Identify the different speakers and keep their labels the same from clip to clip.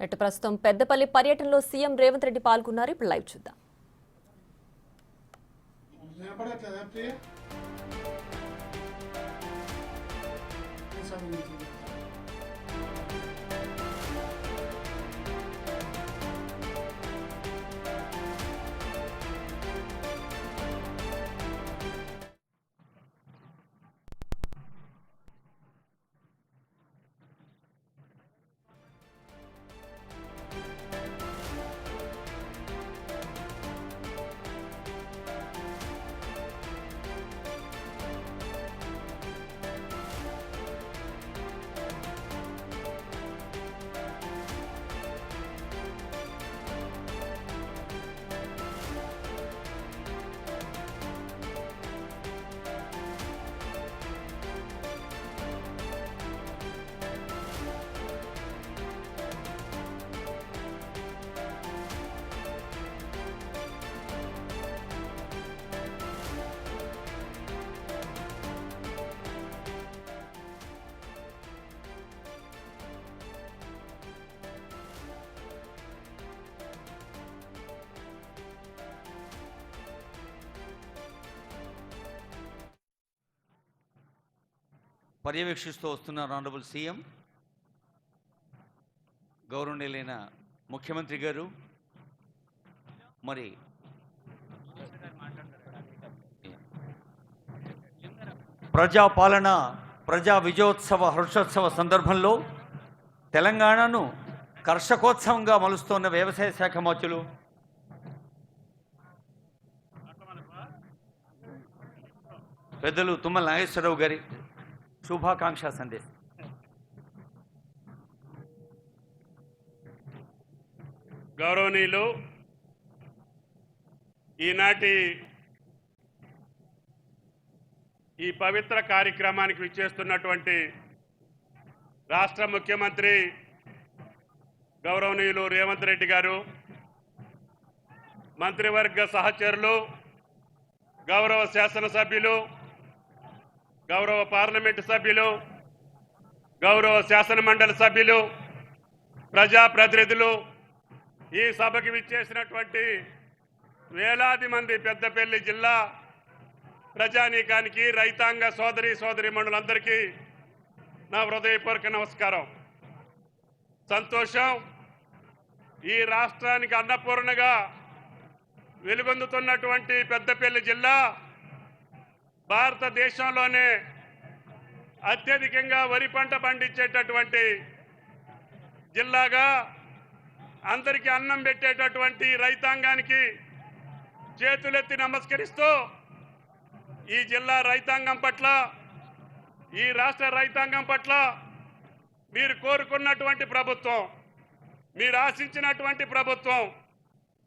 Speaker 1: అటు ప్రస్తుతం పెద్దపల్లి పర్యటనలో సీఎం రేవంత్ రెడ్డి పాల్గొన్నారు. ఇప్పుడు లైవ్ చూద్దాం.
Speaker 2: పర్యవేక్షిస్తూ వస్తున్న ఆనరబుల్ సీఎం, గౌరవనీయులైన ముఖ్యమంత్రి గారు, మరి ప్రజాపాలన ప్రజా విజయోత్సవ హర్షోత్సవ సందర్భంలో తెలంగాణను కర్షకోత్సవంగా మలుస్తున్న వ్యవసాయ శాఖ మంత్రులు పెద్దలు తుమ్మల నాగేశ్వరరావు గారి శుభాకాంక్ష సందేశం.
Speaker 3: గౌరవనీయులు, ఈనాటి ఈ పవిత్ర కార్యక్రమానికి విచ్చేస్తున్నటువంటి రాష్ట్ర ముఖ్యమంత్రి గౌరవనీయులు రేవంత్ రెడ్డి గారు, మంత్రివర్గ సహచరులు, గౌరవ శాసనసభ్యులు, గౌరవ పార్లమెంటు సభ్యులు, గౌరవ శాసన మండలి సభ్యులు, ప్రజాప్రతినిధులు, ఈ సభకి విచ్చేసినటువంటి వేలాది మంది పెద్దపల్లి జిల్లా ప్రజానీకానికి, రైతాంగ సోదరీమణులందరికీ నా హృదయపూర్వక నమస్కారం. సంతోషం. ఈ రాష్ట్రానికి అన్నపూర్ణగా వెలుగొందుతున్నటువంటి పెద్దపల్లి జిల్లా భారతదేశంలోనే అత్యధికంగా వరి పంట పండించేటటువంటి జిల్లాగా, అందరికీ అన్నం పెట్టేటటువంటి రైతాంగానికి చేతులెత్తి నమస్కరిస్తూ ఈ జిల్లా రైతాంగం పట్ల, ఈ రాష్ట్ర రైతాంగం పట్ల మీరు కోరుకున్నటువంటి ప్రభుత్వం, మీరు ఆశించినటువంటి ప్రభుత్వం,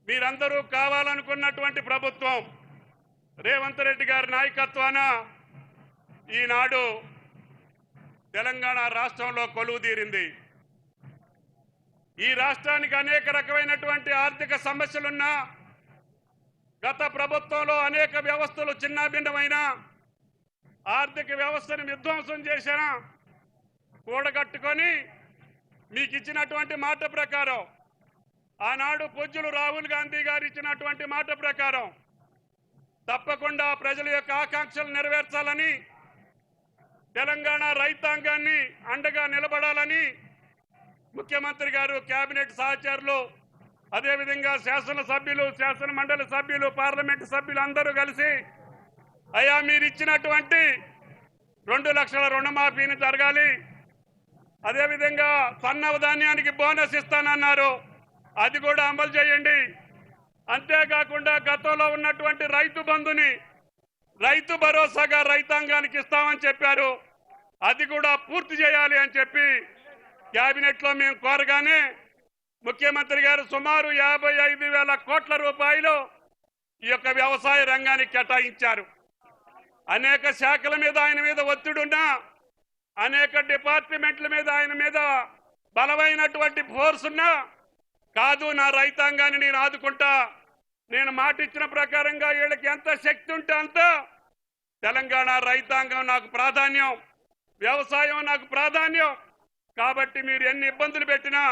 Speaker 3: మీరందరూ కావాలనుకున్నటువంటి ప్రభుత్వం రేవంత్ రెడ్డి గారి నాయకత్వాన ఈనాడు తెలంగాణ రాష్ట్రంలో కొలువుదీరింది. ఈ రాష్ట్రానికి అనేక రకమైనటువంటి ఆర్థిక సమస్యలున్నా, గత ప్రభుత్వంలో అనేక వ్యవస్థలు చిన్నాభిన్నమైన ఆర్థిక వ్యవస్థను విధ్వంసం చేసిన, కూడగట్టుకొని మీకు ఇచ్చినటువంటి మాట ప్రకారం, ఆనాడు పూజ్యులు రాహుల్ గాంధీ గారు ఇచ్చినటువంటి మాట ప్రకారం తప్పకుండా ప్రజల యొక్క ఆకాంక్షలు నెరవేర్చాలని, తెలంగాణ రైతాంగాన్ని అండగా నిలబడాలని ముఖ్యమంత్రి గారు, కేబినెట్ సహచరులు, అదేవిధంగా శాసనసభ్యులు, శాసన మండలి సభ్యులు, పార్లమెంటు సభ్యులు అందరూ కలిసి, అయ్యా మీరు ఇచ్చినటువంటి 2 లక్షల రుణమాఫీని జరగాలి, అదేవిధంగా సన్నవ ధాన్యానికి బోనస్ ఇస్తానన్నారు, అది కూడా అమలు చేయండి. అంతేకాకుండా గతంలో ఉన్నటువంటి రైతు బంధుని రైతు భరోసాగా రైతాంగానికి ఇస్తామని చెప్పారు, అది కూడా పూర్తి చేయాలి అని చెప్పి కేబినెట్లో మేము కోరగానే ముఖ్యమంత్రి గారు సుమారు 55,000 కోట్ల రూపాయలు ఈ యొక్క వ్యవసాయ రంగానికి కేటాయించారు. అనేక శాఖల మీద ఆయన మీద ఒత్తిడున్నా, అనేక డిపార్ట్మెంట్ల మీద ఆయన మీద బలమైనటువంటి ఫోర్స్ ఉన్నా, కాదు నా రైతాంగాన్ని నేను ఆదుకుంటా, నేను మాట ఇచ్చిన ప్రకారంగా వీళ్ళకి ఎంత శక్తి ఉంటే అంత తెలంగాణ రైతాంగం నాకు ప్రాధాన్యం, వ్యవసాయం నాకు ప్రాధాన్యం. కాబట్టి మీరు ఎన్ని ఇబ్బందులు పెట్టినా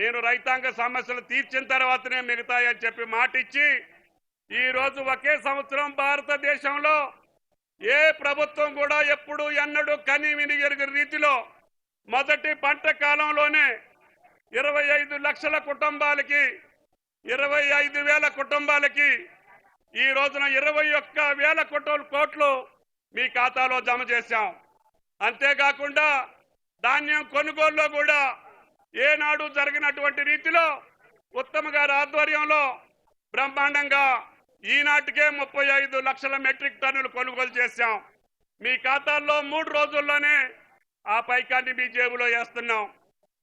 Speaker 3: నేను రైతాంగ సమస్యలు తీర్చిన తర్వాతనే మిగతాయని చెప్పి మాట ఇచ్చి ఈరోజు ఒకే సంవత్సరం భారతదేశంలో ఏ ప్రభుత్వం కూడా ఎప్పుడు ఎన్నడూ కని వినిగెరుగని రీతిలో మొదటి పంట కాలంలోనే 25 లక్షల కుటుంబాలకి 25,000 కుటుంబాలకి ఈ రోజున 21,000 కోట్లు మీ ఖాతాలో జమ చేశాం. అంతేకాకుండా ధాన్యం కొనుగోలులో కూడా ఏనాడు జరిగినటువంటి రీతిలో ఉత్తమ గారి ఆధ్వర్యంలో బ్రహ్మాండంగా ఈనాటికే 35 లక్షల మెట్రిక్ టన్నులు కొనుగోలు చేశాం. మీ ఖాతాల్లో 3 రోజుల్లోనే ఆ పైకాన్ని మీ జేబులో వేస్తున్నాం.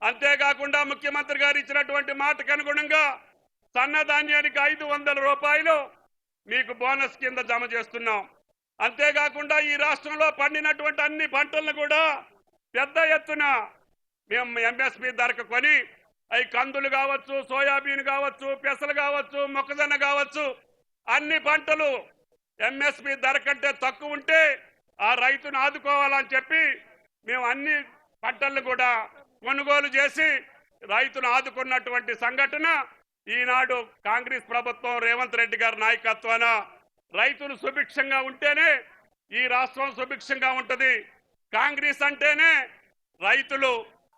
Speaker 3: అంతేకాకుండా ముఖ్యమంత్రి గారు ఇచ్చినటువంటి మాటకు అనుగుణంగా సన్నధాన్యానికి 500 రూపాయలు మీకు బోనస్ కింద జమ చేస్తున్నాం. అంతేకాకుండా ఈ రాష్ట్రంలో పండినటువంటి అన్ని పంటలను కూడా పెద్ద ఎత్తున మేము ఎంఎస్పి ధరకు కొని అవి కందులు కావచ్చు, సోయాబీన్ కావచ్చు, పెసలు కావచ్చు, మొక్కజొన్న కావచ్చు, అన్ని పంటలు ఎంఎస్పి ధర కంటే తక్కువ ఉంటే ఆ రైతును ఆదుకోవాలని చెప్పి మేము అన్ని పంటలను కూడా కొనుగోలు చేసి రైతును ఆదుకున్నటువంటి సంఘటన ఈనాడు కాంగ్రెస్ ప్రభుత్వం రేవంత్ రెడ్డి గారి నాయకత్వాన రైతులు సుభిక్షంగా ఉంటేనే ఈ రాష్ట్రం సుభిక్షంగా ఉంటుంది. కాంగ్రెస్ అంటేనే రైతులు.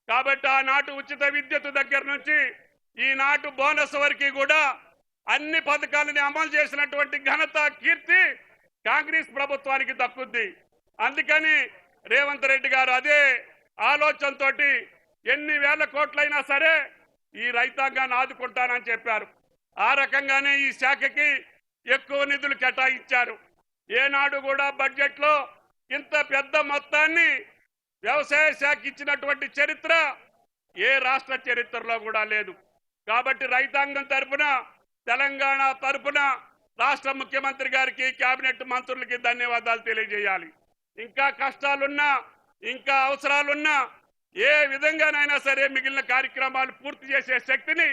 Speaker 3: కాబట్టి ఆనాటి ఉచిత విద్యుత్ దగ్గర నుంచి ఈనాటి బోనస్ వరకు కూడా అన్ని పథకాలని అమలు చేసినటువంటి ఘనత, కీర్తి కాంగ్రెస్ ప్రభుత్వానికి దక్కుద్ది. అందుకని రేవంత్ రెడ్డి గారు అదే ఆలోచనతో ఎన్ని వేల కోట్లైనా సరే ఈ రైతాంగాన్ని ఆదుకుంటానని చెప్పారు. ఆ రకంగానే ఈ శాఖకి ఎక్కువ నిధులు కేటాయించారు. ఏనాడు కూడా బడ్జెట్లో ఇంత పెద్ద మొత్తాన్ని వ్యవసాయ శాఖ ఇచ్చినటువంటి చరిత్ర ఏ రాష్ట్ర చరిత్రలో కూడా లేదు. కాబట్టి రైతాంగం తరఫున, తెలంగాణ తరఫున రాష్ట్ర ముఖ్యమంత్రి గారికి, కేబినెట్ మంత్రులకి ధన్యవాదాలు తెలియజేయాలి. ఇంకా కష్టాలున్నా, ఇంకా అవసరాలున్నా ఏ విధంగానైనా సరే మిగిలిన కార్యక్రమాలు పూర్తి చేసే శక్తిని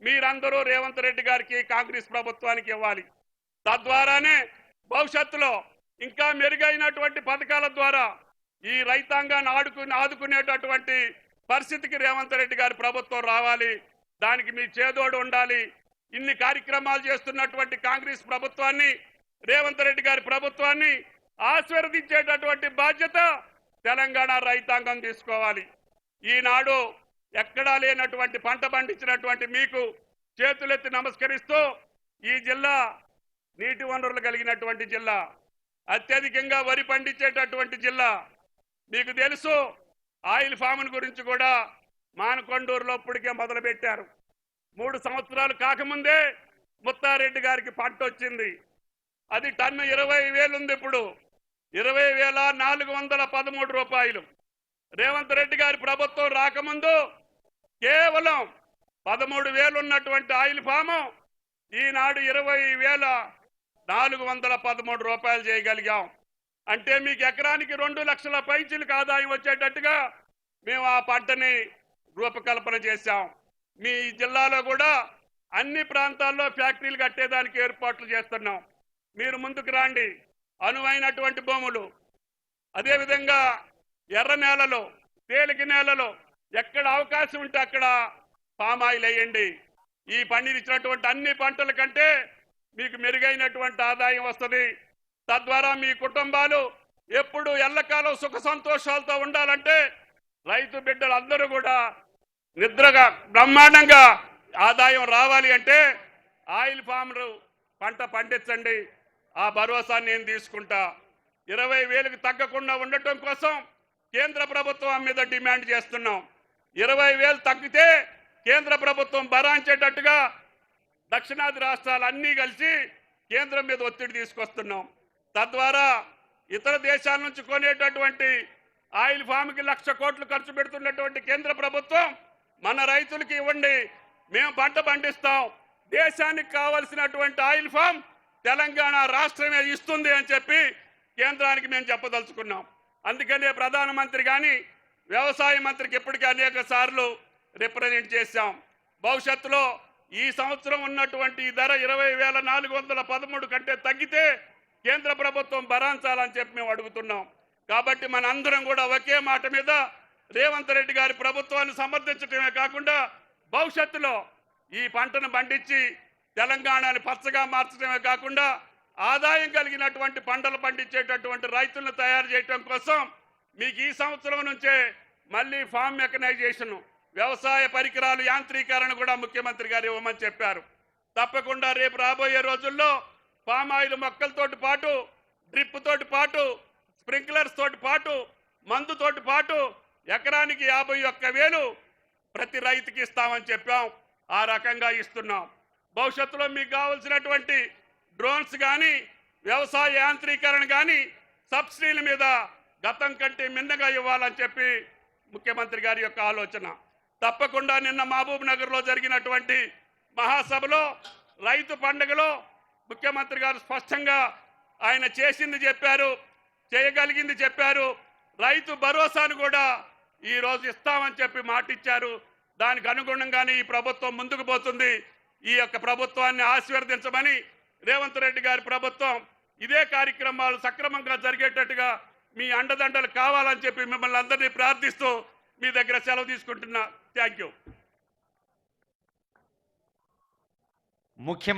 Speaker 3: మీరందరూ రేవంత్ రెడ్డి గారికి, కాంగ్రెస్ ప్రభుత్వానికి ఇవ్వాలి. తద్వారానే భవిష్యత్తులో ఇంకా మెరుగైనటువంటి పథకాల ద్వారా ఈ రైతాంగాన్ని ఆదుకునేటటువంటి పరిస్థితికి రేవంత్ రెడ్డి గారి ప్రభుత్వం రావాలి. దానికి మీ చేదోడు ఉండాలి. ఇన్ని కార్యక్రమాలు చేస్తున్నటువంటి కాంగ్రెస్ ప్రభుత్వాన్ని, రేవంత్ రెడ్డి గారి ప్రభుత్వాన్ని ఆశీర్వదించేటటువంటి బాధ్యత తెలంగాణ రైతాంగం తీసుకోవాలి. ఈనాడు ఎక్కడా లేనటువంటి పంట పండించినటువంటి మీకు చేతులెత్తి నమస్కరిస్తూ, ఈ జిల్లా నీటి వనరులు కలిగినటువంటి జిల్లా, అత్యధికంగా వరి పండించేటటువంటి జిల్లా. మీకు తెలుసు, ఆయిల్ ఫామ్ గురించి కూడా మానకొండూరులో ఇప్పటికే మొదలుపెట్టారు. 3 సంవత్సరాలు కాకముందే ముత్తారెడ్డి గారికి పంట వచ్చింది. అది టన్ను 20,000 ఉంది. ఇప్పుడు 20,413 రూపాయలు. రేవంత్ రెడ్డి గారి ప్రభుత్వం రాకముందు కేవలం 13,000 ఉన్నటువంటి ఆయిల్ ఫాము ఈనాడు 20,413 రూపాయలు చేయగలిగాం. అంటే మీకు ఎకరానికి 2 లక్షల పైచిలకు ఆదాయం వచ్చేటట్టుగా మేము ఆ పంటని రూపకల్పన చేశాం. మీ జిల్లాలో కూడా అన్ని ప్రాంతాల్లో ఫ్యాక్టరీలు కట్టేదానికి ఏర్పాట్లు చేస్తున్నాం. మీరు ముందుకు రండి. అనువైనటువంటి భూములు, అదేవిధంగా ఎర్ర నేలలో, తేలిక నేలలో ఎక్కడ అవకాశం ఉంటే అక్కడ పామ్ ఆయిల్ వేయండి. ఈ పండించినటువంటి అన్ని పంటల కంటే మీకు మెరుగైనటువంటి ఆదాయం వస్తుంది. తద్వారా మీ కుటుంబాలు ఎప్పుడు ఎల్లకాలం సుఖ సంతోషాలతో ఉండాలంటే రైతు బిడ్డలు అందరూ కూడా నిద్రగా బ్రహ్మాండంగా ఆదాయం రావాలి అంటే ఆయిల్ ఫామ్లు పంట పండించండి. ఆ భరోసా నేను తీసుకుంటా. 20,000కి తగ్గకుండా ఉండటం కోసం కేంద్ర ప్రభుత్వం మీద డిమాండ్ చేస్తున్నాం. 20,000 తగ్గితే కేంద్ర ప్రభుత్వం భరాంచేటట్టుగా దక్షిణాది రాష్ట్రాలు అన్నీ కలిసి కేంద్రం మీద ఒత్తిడి తీసుకొస్తున్నాం. తద్వారా ఇతర దేశాల నుంచి కొనేటటువంటి ఆయిల్ ఫామ్కి 1,00,000 కోట్లు ఖర్చు పెడుతున్నటువంటి కేంద్ర ప్రభుత్వం మన రైతులకి ఇవ్వండి, మేము పంట పండిస్తాం, దేశానికి కావలసినటువంటి ఆయిల్ ఫామ్ తెలంగాణ రాష్ట్రమే ఇస్తుంది అని చెప్పి కేంద్రానికి మేము చెప్పదలుచుకున్నాం. అందుకనే ప్రధానమంత్రి కానీ వ్యవసాయ మంత్రికి ఇప్పటికీ అనేక సార్లు రిప్రజెంట్ చేశాం. భవిష్యత్తులో ఈ సంవత్సరం ఉన్నటువంటి ధర 20,413 కంటే తగ్గితే కేంద్ర ప్రభుత్వం భరాంచాలని చెప్పి మేము అడుగుతున్నాం. కాబట్టి మనందరం కూడా ఒకే మాట మీద రేవంత్ రెడ్డి గారి ప్రభుత్వాన్ని సమర్థించడమే కాకుండా భవిష్యత్తులో ఈ పంటను పండించి తెలంగాణని పచ్చగా మార్చడమే కాకుండా ఆదాయం కలిగినటువంటి పంటలు పండించేటటువంటి రైతులను తయారు చేయడం కోసం మీకు ఈ సంవత్సరం నుంచే మళ్ళీ ఫామ్ మెకనైజేషన్, వ్యవసాయ పరికరాలు యాంత్రీకరణ కూడా ముఖ్యమంత్రి గారు ఇవ్వమని చెప్పారు. తప్పకుండా రేపు రాబోయే రోజుల్లో పామ్ ఆయిల్ మొక్కలతోటి పాటు, డ్రిప్ తోటి పాటు, స్ప్రింక్లర్స్ తోటి పాటు, మందుతోటి పాటు ఎకరానికి 51,000 ప్రతి రైతుకి ఇస్తామని చెప్పాం. ఆ రకంగా ఇస్తున్నాం. భవిష్యత్తులో మీకు కావాల్సినటువంటి డ్రోన్స్ కానీ, వ్యవసాయ యాంత్రీకరణ కానీ సబ్సిడీల మీద గతం కంటే మిన్నగా ఇవ్వాలని చెప్పి ముఖ్యమంత్రి గారి యొక్క ఆలోచన. తప్పకుండా నిన్న మహబూబ్ నగర్లో జరిగినటువంటి మహాసభలో రైతు పండుగలో ముఖ్యమంత్రి గారు స్పష్టంగా ఆయన చేసింది చెప్పారు, చేయగలిగింది చెప్పారు. రైతు భరోసాను కూడా ఈరోజు ఇస్తామని చెప్పి మాటిచ్చారు. దానికి అనుగుణంగానే ఈ ప్రభుత్వం ముందుకు పోతుంది. ఈ యొక్క ప్రభుత్వాన్ని ఆశీర్వదించమని రేవంత్ రెడ్డి గారి ప్రభుత్వం ఇదే కార్యక్రమాలు సక్రమంగా జరిగేటట్టుగా మీ అండదండలు కావాలని చెప్పి మిమ్మల్ని అందరినీ ప్రార్థిస్తూ మీ దగ్గర సెలవు తీసుకుంటున్నా. Thank you.
Speaker 2: ముఖ్యమంత్రి